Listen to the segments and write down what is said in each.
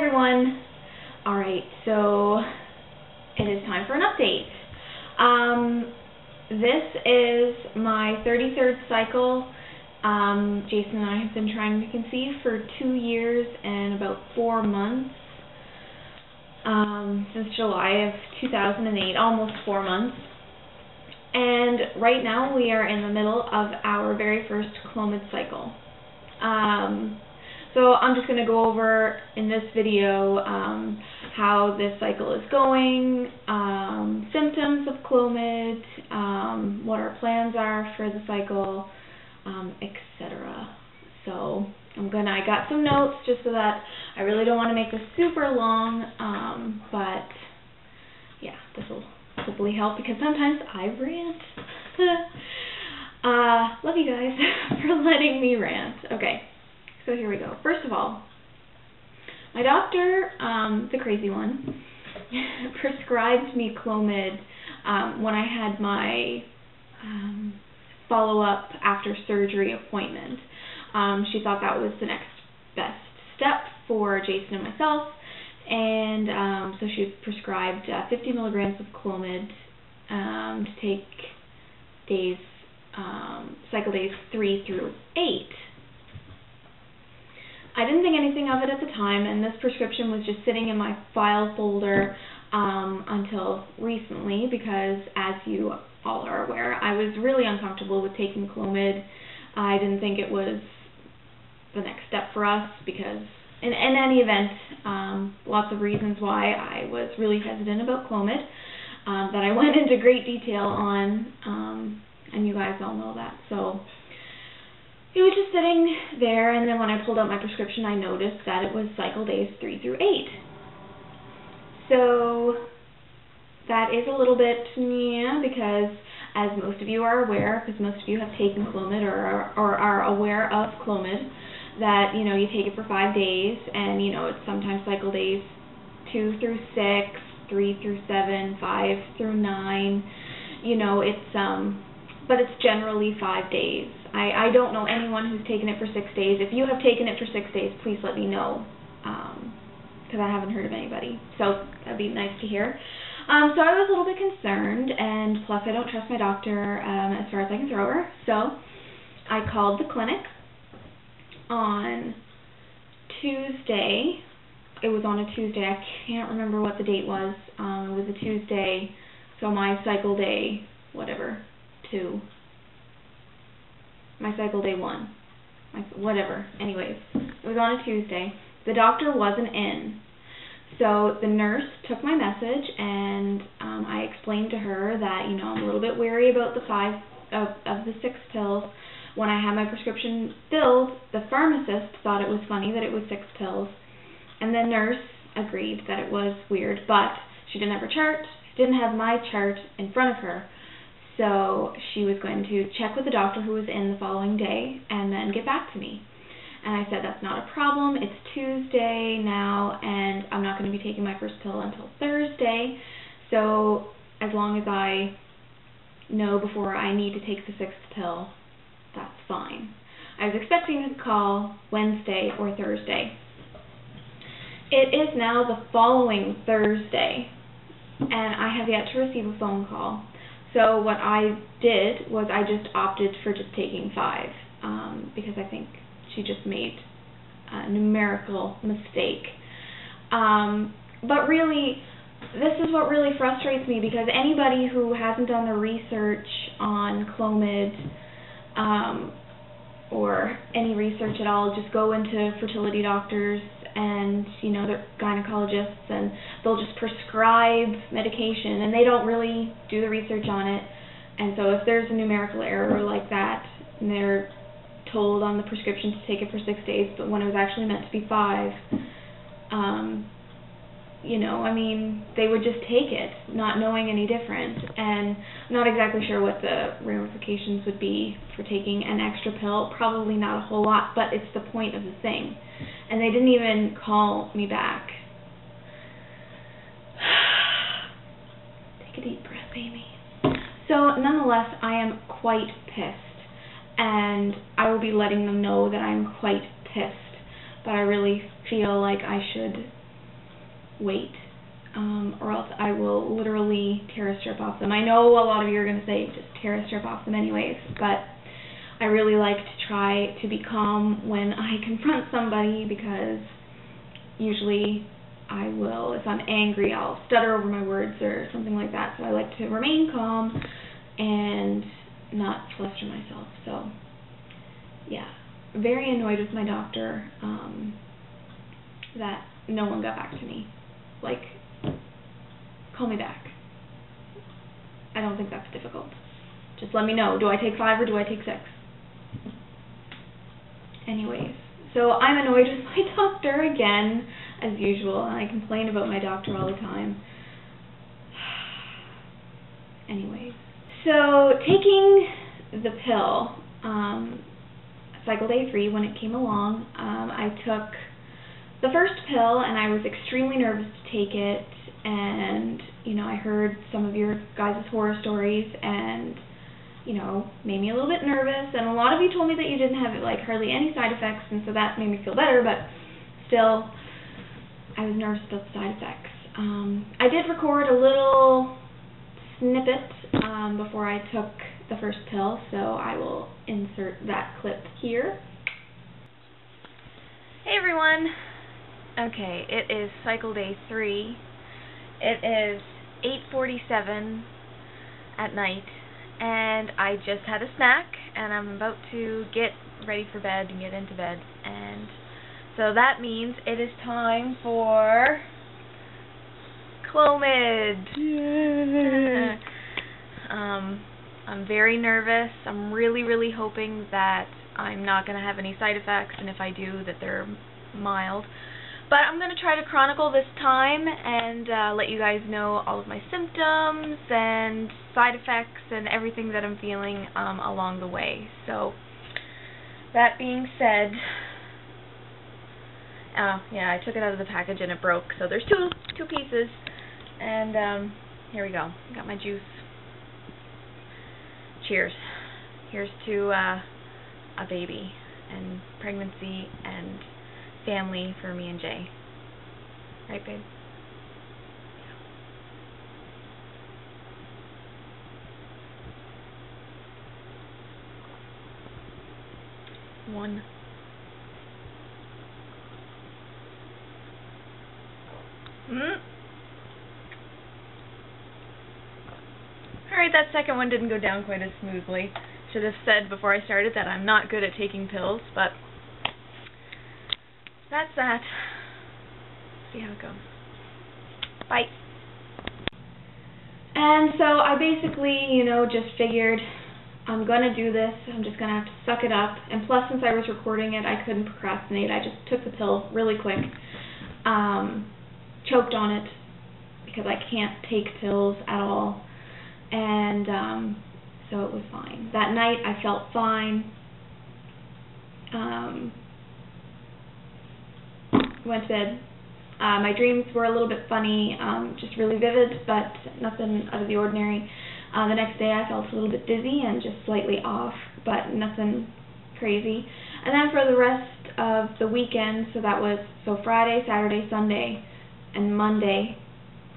everyone. Alright, so it is time for an update. This is my 33rd cycle. Jason and I have been trying to conceive for 2 years and about 4 months. Since July of 2008, almost 4 months. And right now we are in the middle of our very first Clomid cycle. So I'm just going to go over in this video how this cycle is going, symptoms of Clomid, what our plans are for the cycle, etc. So I got some notes just so that I really don't want to make this super long, but yeah, this will hopefully help because sometimes I rant. Love you guys for letting me rant. Okay. So here we go. First of all, my doctor, the crazy one, prescribed me Clomid when I had my follow-up after surgery appointment. She thought that was the next best step for Jason and myself, and so she prescribed 50 milligrams of Clomid to take cycle days 3 through 8. I didn't think anything of it at the time, and this prescription was just sitting in my file folder until recently because, as you all are aware, I was really uncomfortable with taking Clomid. I didn't think it was the next step for us because, in any event, lots of reasons why I was really hesitant about Clomid that I went into great detail on, and you guys all know that. So it was just sitting there, and then when I pulled out my prescription, I noticed that it was cycle days 3 through 8. So that is a little bit, because as most of you are aware, because most of you have taken Clomid or are aware of Clomid, that, you take it for 5 days, and, it's sometimes cycle days 2 through 6, 3 through 7, 5 through 9, but it's generally 5 days. I don't know anyone who's taken it for 6 days. If you have taken it for 6 days, please let me know, because I haven't heard of anybody. So that'd be nice to hear. So I was a little bit concerned, and plus I don't trust my doctor as far as I can throw her. So I called the clinic on Tuesday. It was on a Tuesday. I can't remember what the date was. It was a Tuesday, so my cycle day, whatever, 2. My cycle day 1, whatever, anyways, it was on a Tuesday. The doctor wasn't in, so the nurse took my message, and I explained to her that, I'm a little bit wary about the 5 of the 6 pills. When I had my prescription filled, the pharmacist thought it was funny that it was 6 pills, and the nurse agreed that it was weird, but she didn't have her chart, didn't have my chart in front of her. So she was going to check with the doctor who was in the following day and then get back to me. And I said, that's not a problem. It's Tuesday now, and I'm not going to be taking my first pill until Thursday. So as long as I know before I need to take the 6th pill, that's fine. I was expecting a call Wednesday or Thursday. It is now the following Thursday, and I have yet to receive a phone call. So what I did was I just opted for just taking 5 because I think she just made a numerical mistake. But really, this is what really frustrates me, because anybody who hasn't done the research on Clomid or any research at all, just go into fertility doctors and, they're gynecologists, and they'll just prescribe medication, and they don't really do the research on it. And so if there's a numerical error like that, and they're told on the prescription to take it for 6 days, but when it was actually meant to be 5, they would just take it, not knowing any different. And I'm not exactly sure what the ramifications would be for taking an extra pill. Probably not a whole lot, but it's the point of the thing. And they didn't even call me back. Take a deep breath, Amy. So nonetheless, I am quite pissed, and I will be letting them know that I'm quite pissed, but I really feel like I should wait, or else I will literally tear a strip off them. I know a lot of you are going to say just tear a strip off them anyways, but I really like to try to be calm when I confront somebody, because usually I will, if I'm angry, I'll stutter over my words or something like that. So I like to remain calm and not fluster myself. So yeah, very annoyed with my doctor that no one got back to me. Like, call me back. I don't think that's difficult. Just let me know. Do I take 5 or do I take 6? Anyways, so I'm annoyed with my doctor again, as usual, and I complain about my doctor all the time. Anyways, so taking the pill, cycle day 3, when it came along, I took the first pill and I was extremely nervous to take it, and, you know, I heard some of your guys' horror stories, and, you know, made me a little bit nervous, and a lot of you told me that you didn't have, like, hardly any side effects, and so that made me feel better, but still, I was nervous about the side effects. I did record a little snippet before I took the first pill, so I will insert that clip here. Hey everyone! Okay, it is cycle day 3. It is 8:47 at night, and I just had a snack, and I'm about to get ready for bed and get into bed, and so that means it is time for Clomid. Yay. I'm very nervous. I'm really hoping that I'm not going to have any side effects, and if I do, that they're mild. But I'm going to try to chronicle this time and let you guys know all of my symptoms and side effects and everything that I'm feeling along the way. So, that being said, yeah, I took it out of the package and it broke. So there's two pieces, and here we go. Got my juice. Cheers. Here's to a baby and pregnancy and family for me and Jay. Right, babe? Yeah. One. Alright, that second one didn't go down quite as smoothly. Should have said before I started that I'm not good at taking pills, but that's that. See how it goes. Bye. And so I basically, you know, just figured I'm going to do this. I'm just going to have to suck it up. And plus, since I was recording it, I couldn't procrastinate. I just took the pill really quick. Choked on it because I can't take pills at all. And so it was fine. That night I felt fine. Went to bed. My dreams were a little bit funny, just really vivid, but nothing out of the ordinary. The next day I felt a little bit dizzy and just slightly off, but nothing crazy. And then for the rest of the weekend, so Friday, Saturday, Sunday, and Monday,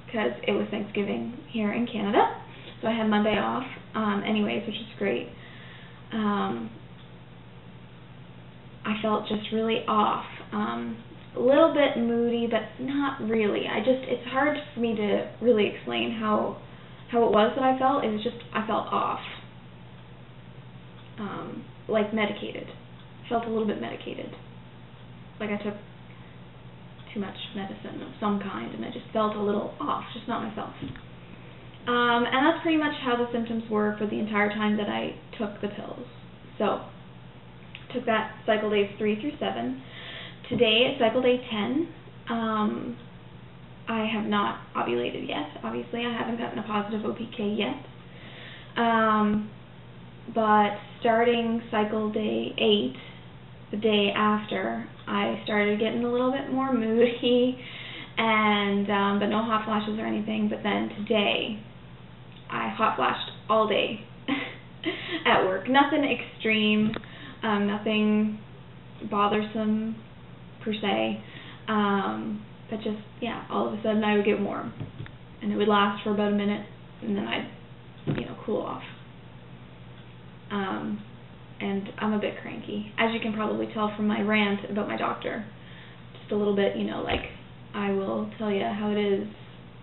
because it was Thanksgiving here in Canada, so I had Monday off, anyways, which is great. I felt just really off. A little bit moody, but not really. It's hard for me to really explain how it was that I felt. It was just, I felt off. Like medicated. Felt a little bit medicated. Like I took too much medicine of some kind, and I just felt a little off, just not myself. And that's pretty much how the symptoms were for the entire time that I took the pills. So, took that cycle days 3 through 7. Today is cycle day 10. I have not ovulated yet. Obviously, I haven't gotten a positive OPK yet. But starting cycle day 8, the day after, I started getting a little bit more moody, and but no hot flashes or anything. But then today, I hot flashed all day at work. Nothing extreme, nothing bothersome per se. But just, yeah, all of a sudden I would get warm. And it would last for about a minute, and then I'd, cool off. And I'm a bit cranky, as you can probably tell from my rant about my doctor. Just a little bit, like, I will tell you how it is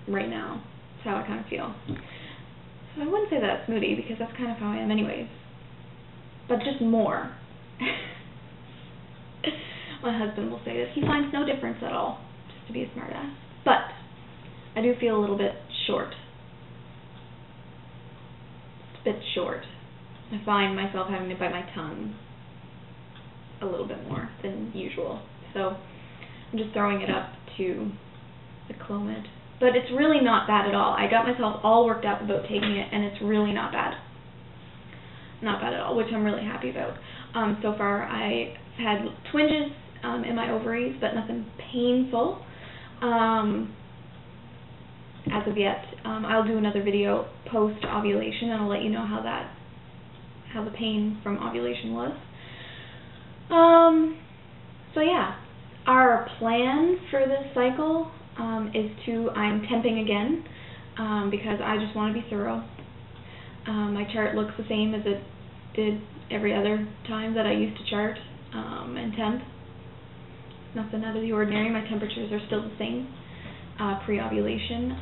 right now. That's how I kind of feel. So I wouldn't say that it's moody, because that's kind of how I am anyways. But just more. My husband will say this. He finds no difference at all, just to be a smartass. But I do feel a little bit short. It's a bit short. I find myself having to bite my tongue a little bit more than usual. So I'm just throwing it up to the Clomid. But it's really not bad at all. I got myself all worked up about taking it, and it's really not bad. Not bad at all, which I'm really happy about. So far I've had twinges in my ovaries, but nothing painful as of yet. I'll do another video post-ovulation, and I'll let you know how the pain from ovulation was. So yeah, our plan for this cycle is I'm temping again because I just want to be thorough. My chart looks the same as it did every other time that I used to chart and temp. Nothing out of the ordinary. My temperatures are still the same pre-ovulation.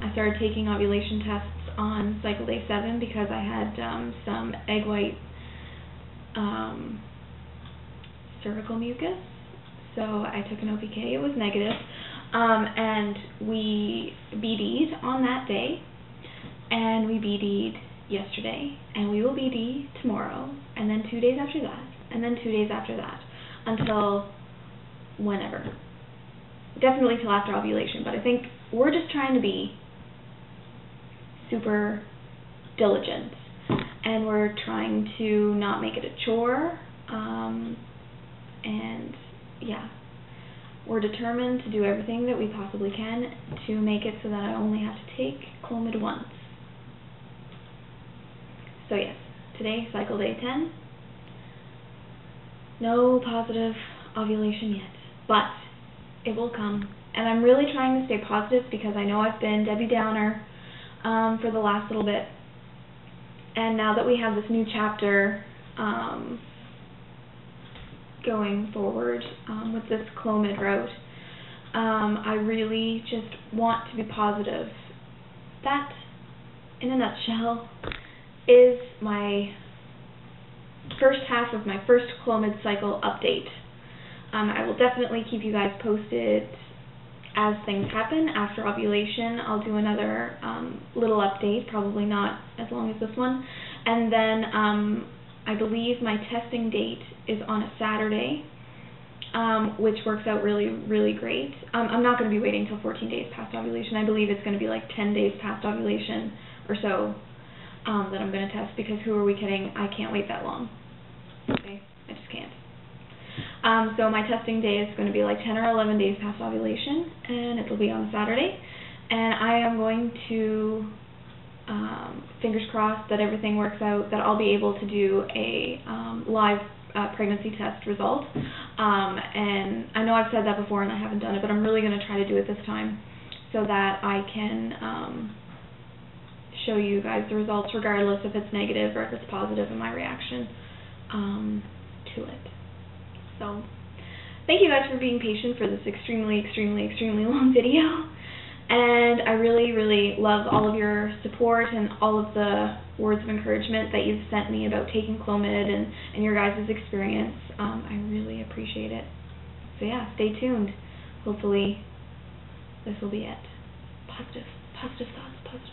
I started taking ovulation tests on cycle day 7 because I had some egg white cervical mucus. So I took an OPK. It was negative. And we BD'd on that day, and we BD'd yesterday, and we will BD tomorrow, and then 2 days after that, and then 2 days after that, until whenever. Definitely till after ovulation, but I think we're just trying to be super diligent, and we're trying to not make it a chore, and yeah, we're determined to do everything that we possibly can to make it so that I only have to take Clomid once. So yes, today, cycle day 10, no positive ovulation yet, but it will come. And I'm really trying to stay positive because I know I've been Debbie Downer for the last little bit. And now that we have this new chapter going forward with this Clomid route, I really just want to be positive. That, in a nutshell, is my first half of my first Clomid cycle update. I will definitely keep you guys posted as things happen. After ovulation, I'll do another little update, probably not as long as this one. And then I believe my testing date is on a Saturday, which works out really, really great. I'm not going to be waiting until 14 days past ovulation. I believe it's going to be like 10 days past ovulation or so that I'm going to test, because who are we kidding? I can't wait that long. Okay? I just can't. So my testing day is going to be like 10 or 11 days past ovulation, and it will be on a Saturday. And I am going to, fingers crossed that everything works out, that I'll be able to do a live pregnancy test result. And I know I've said that before and I haven't done it, but I'm really going to try to do it this time so that I can show you guys the results regardless if it's negative or if it's positive in my reaction to it. So, thank you guys for being patient for this extremely, extremely, extremely long video. And I really, really love all of your support and all of the words of encouragement that you've sent me about taking Clomid and your guys' experience. I really appreciate it. So yeah, stay tuned. Hopefully this will be it. Positive thoughts, positive thoughts.